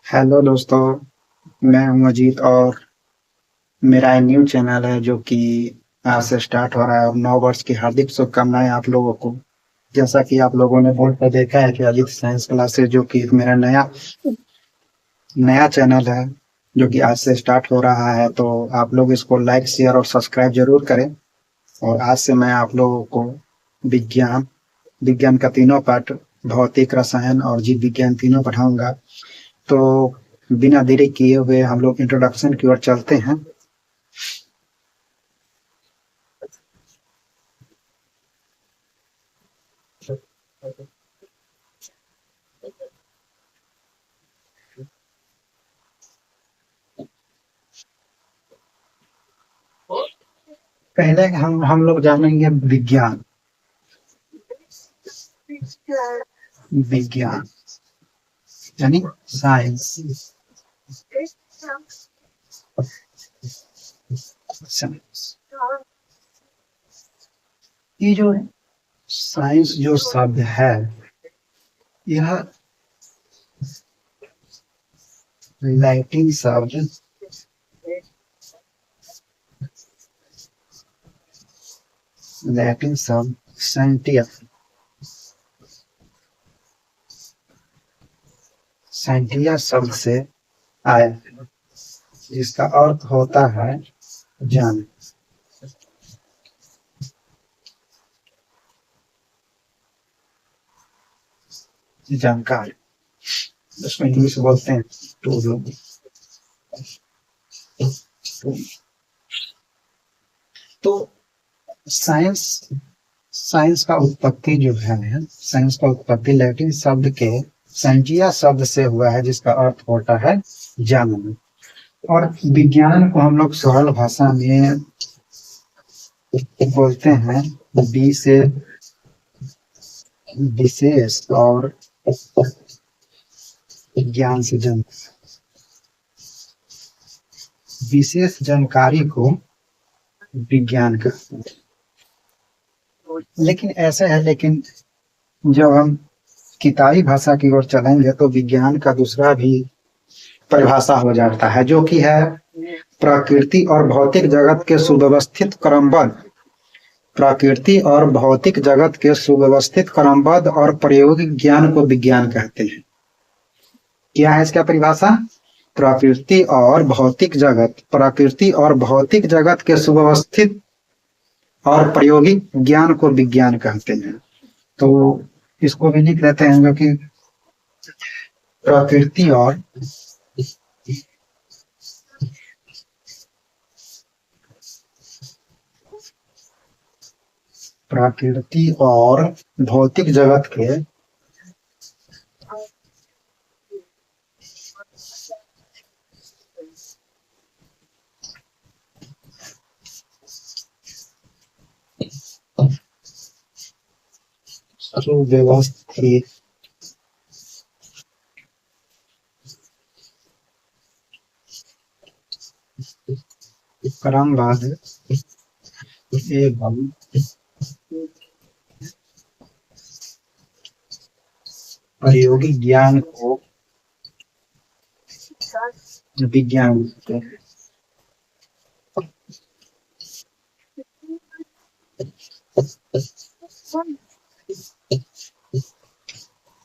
Hello दोस्तों। मैं हूं अजीत और मेरा एक न्यू चैनल है जो कि आज से स्टार्ट हो रहा है और 9 वर्ष की हार्दिक शुभकामनाएं आप लोगों को। जैसा कि आप लोगों ने बोर्ड पर देखा है कि अजीत साइंस क्लासेस जो कि मेरा नया नया चैनल है जो कि आज से स्टार्ट हो रहा है, तो आप लोग इसको लाइक शेयर और सब्सक्राइब जरूर करें। और आज से मैं आप लोगों को विज्ञान विज्ञान का तीनों पाठ, भौतिक, रसायन और जीव विज्ञान तीनों पढ़ाऊंगा। तो बिना देरी किए हुए हम लोग इंट्रोडक्शन की ओर चलते हैं। पहले हम लोग जानेंगे विज्ञान। विज्ञान यानी साइंस। साइंस, ये जो साइंस जो शब्द है, यह लैटिन शब्द साइंटिया साइंटिया शब्द से आया है, जिसका अर्थ होता है जान, जानकार। उसमें इंग्लिश बोलते हैं टू लोग। तो साइंस साइंस का उत्पत्ति जो है, साइंस का उत्पत्ति लैटिन शब्द के साइंटिया शब्द से हुआ है, जिसका अर्थ होता है जानना। और विज्ञान को हम लोग सरल भाषा में बोलते हैं बी से विशेष और ज्ञान से जन विशेष जानकारी को विज्ञान कहते हैं। लेकिन ऐसा है, लेकिन जब हम किताबी भाषा की ओर चलेंगे तो विज्ञान का दूसरा भी परिभाषा हो जाता है, जो कि है प्रकृति और भौतिक जगत के सुव्यवस्थित क्रमबद्ध प्रकृति और भौतिक जगत के सुव्यवस्थित क्रमबद्ध और प्रायोगिक ज्ञान को विज्ञान कहते हैं। क्या है इसका परिभाषा? प्रकृति और भौतिक जगत के सुव्यवस्थित और प्रायोगिक ज्ञान को विज्ञान कहते हैं। तो इसको भी लिख लेते हैं, जो कि प्रकृति और भौतिक जगत के सुव्यवस्थित क्रमबद्ध एवं प्रायोगिक ज्ञान को विज्ञान कहते हैं।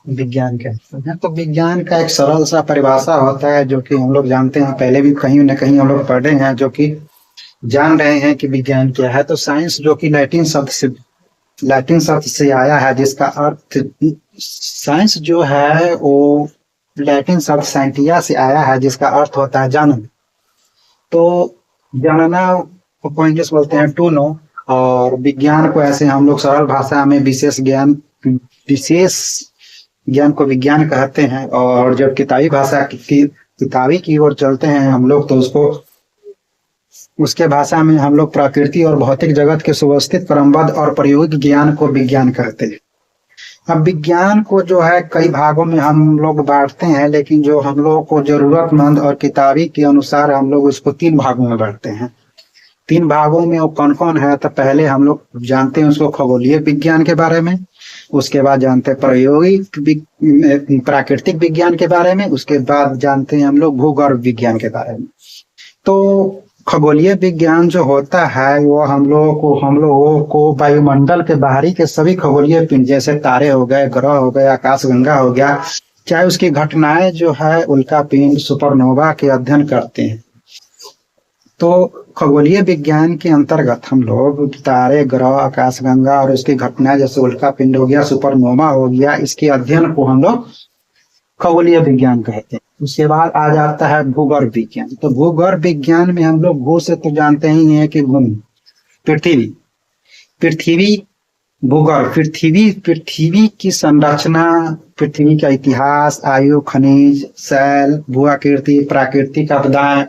विज्ञान कहते हैं। तो विज्ञान का एक सरल सा परिभाषा होता है, जो कि हम लोग जानते हैं, पहले भी कहीं न कहीं हम लोग पढ़े हैं, जो कि जान रहे हैं कि विज्ञान क्या है। तो साइंस जो कि लैटिन शब्द से आया है, जिसका अर्थ, साइंस जो है वो लैटिन शब्द साइंटिया से आया है, जिसका अर्थ होता है जानना। तो जानना को इंग्लिश बोलते हैं टू नो, और विज्ञान को ऐसे हम लोग सरल भाषा में विशेष ज्ञान को विज्ञान कहते हैं। और जब किताबी की ओर चलते हैं हम लोग, तो उसके भाषा में हम लोग प्रकृति और भौतिक जगत के सुव्यवस्थित क्रमबद्ध और प्रायोगिक ज्ञान को विज्ञान कहते हैं। अब विज्ञान को जो है कई भागों में हम लोग बांटते हैं, लेकिन जो हम लोग को जरूरतमंद और किताबी के अनुसार हम लोग उसको 3 भागों में बांटते हैं। 3 भागों में वो कौन कौन है? तो पहले हम लोग जानते हैं उसको खगोलीय विज्ञान के बारे में, उसके बाद जानते हैं प्रायोगिक प्राकृतिक विज्ञान के बारे में, उसके बाद जानते हैं हम लोग भूगर्भ विज्ञान के बारे में। तो खगोलीय विज्ञान जो होता है वो हम लोगों को वायुमंडल के बाहरी के सभी खगोलीय पिंड जैसे तारे हो गए, ग्रह हो गए, आकाशगंगा हो गया, चाहे उसकी घटनाएं जो है उल्का पिंड, सुपरनोवा के अध्ययन करते हैं। तो खगोलीय विज्ञान के अंतर्गत हम लोग तारे, ग्रह, आकाशगंगा और उसकी घटनाएं जैसे उल्का पिंड हो गया, सुपरनोवा हो गया, इसके अध्ययन को हम लोग खगोलीय विज्ञान कहते हैं। उसके बाद आ जाता है भूगर्भ विज्ञान। तो भूगर्भ विज्ञान में हम लोग भू से तो जानते ही हैं कि भूमि, पृथ्वी, पृथ्वी, भूगर्भ, पृथ्वी की संरचना, पृथ्वी का इतिहास, आयु, खनिज, शैल, भू आकृति, प्राकृतिक आपदाएं,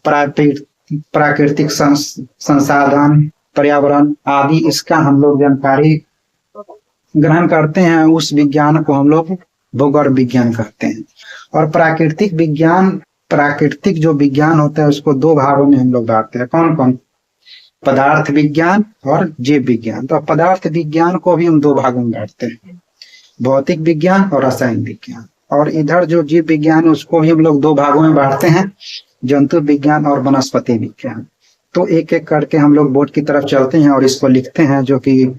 प्राकृतिक संसाधन, पर्यावरण आदि, इसका हम लोग जानकारी ग्रहण करते हैं। उस विज्ञान को हम लोग भूगर्भ विज्ञान कहते हैं। और प्राकृतिक जो विज्ञान होता है उसको दो भागों में हम लोग बांटते हैं। कौन कौन? पदार्थ विज्ञान और जीव विज्ञान। तो पदार्थ विज्ञान को भी हम दो भागों में बांटते हैं, भौतिक विज्ञान और रसायन विज्ञान। और इधर जो जीव विज्ञान उसको भी हम लोग दो भागों में बांटते हैं, जंतु विज्ञान और वनस्पति विज्ञान। तो एक एक करके हम लोग बोर्ड की तरफ चलते हैं और इसको लिखते हैं, जो कि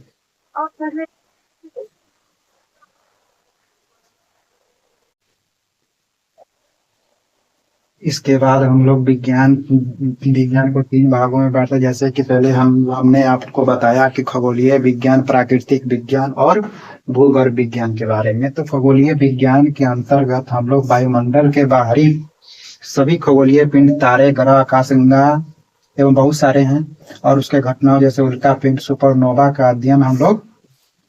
इसके बाद हम लोग विज्ञान को तीन भागों में बांटा। जैसे कि पहले हमने आपको बताया कि खगोलीय विज्ञान, प्राकृतिक विज्ञान और भूगर्भ विज्ञान के बारे में। तो खगोलीय विज्ञान के अंतर्गत हम लोग वायुमंडल के बाहरी सभी खगोलीय पिंड, तारे, ग्रह, आकाशगंगा एवं बहुत सारे हैं, और उसके घटनाओं जैसे उल्का पिंड, सुपरनोवा का अध्ययन हम लोग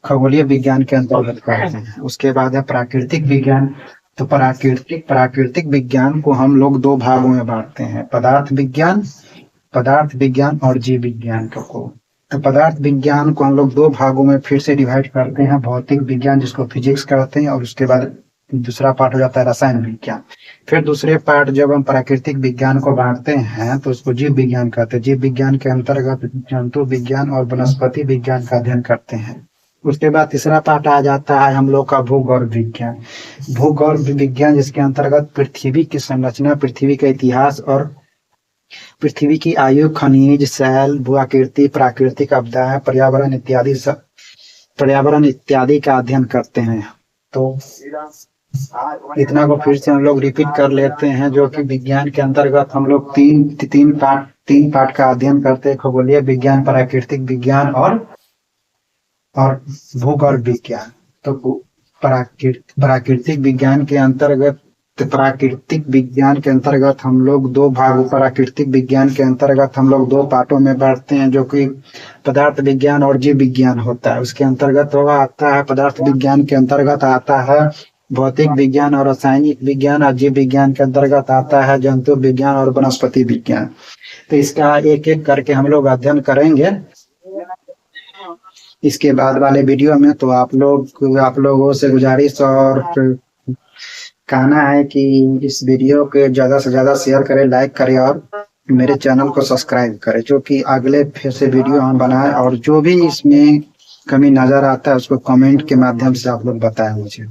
खगोलीय विज्ञान के अंतर्गत करते हैं। उसके बाद है प्राकृतिक विज्ञान। तो प्राकृतिक विज्ञान को हम लोग दो भागों में बांटते हैं, पदार्थ विज्ञान और जीव विज्ञान को। तो पदार्थ विज्ञान को हम लोग दो भागों में फिर से डिवाइड करते हैं, भौतिक विज्ञान जिसको फिजिक्स कहते हैं, और उसके बाद दूसरा पार्ट हो जाता है रसायन विज्ञान। फिर दूसरे पार्ट जब हम प्राकृतिक विज्ञान को बांटते हैं तो उसको जीव विज्ञान कहते हैं। जीव विज्ञान के अंतर्गत जंतु विज्ञान और वनस्पति विज्ञान का अध्ययन करते हैं। उसके बाद तीसरा पार्ट आ जाता है हम लोग का भूगर्भ विज्ञान। भूगर्भ विज्ञान जिसके अंतर्गत पृथ्वी की संरचना, पृथ्वी का इतिहास और पृथ्वी की आयु, खनिज, शैल, भू आकृति, प्राकृतिक आपदाएं, पर्यावरण इत्यादि का अध्ययन करते हैं। तो इतना को फिर से हम लोग रिपीट कर लेते हैं, जो कि विज्ञान के अंतर्गत हम लोग तीन पार्ट का अध्ययन करते हैं, खगोलीय विज्ञान, प्राकृतिक विज्ञान और भूगर्भ विज्ञान। तो प्राकृतिक विज्ञान के अंतर्गत हम लोग दो पार्टों में बांटते हैं, जो कि पदार्थ विज्ञान और जीव विज्ञान होता है। उसके अंतर्गत आता है, पदार्थ विज्ञान के अंतर्गत आता है भौतिक विज्ञान और रासायनिक विज्ञान, और जीव विज्ञान के अंतर्गत आता है जंतु विज्ञान और वनस्पति विज्ञान। तो इसका एक एक करके हम लोग अध्ययन करेंगे इसके बाद वाले वीडियो में। तो आप लोगों से गुजारिश और कहना है कि इस वीडियो को ज्यादा से ज्यादा शेयर करें, लाइक करें और मेरे चैनल को सब्सक्राइब करें, जो कि अगले फिर से वीडियो हम बनाए। और जो भी इसमें कमी नजर आता है उसको कमेंट के माध्यम से आप लोग बताएं मुझे।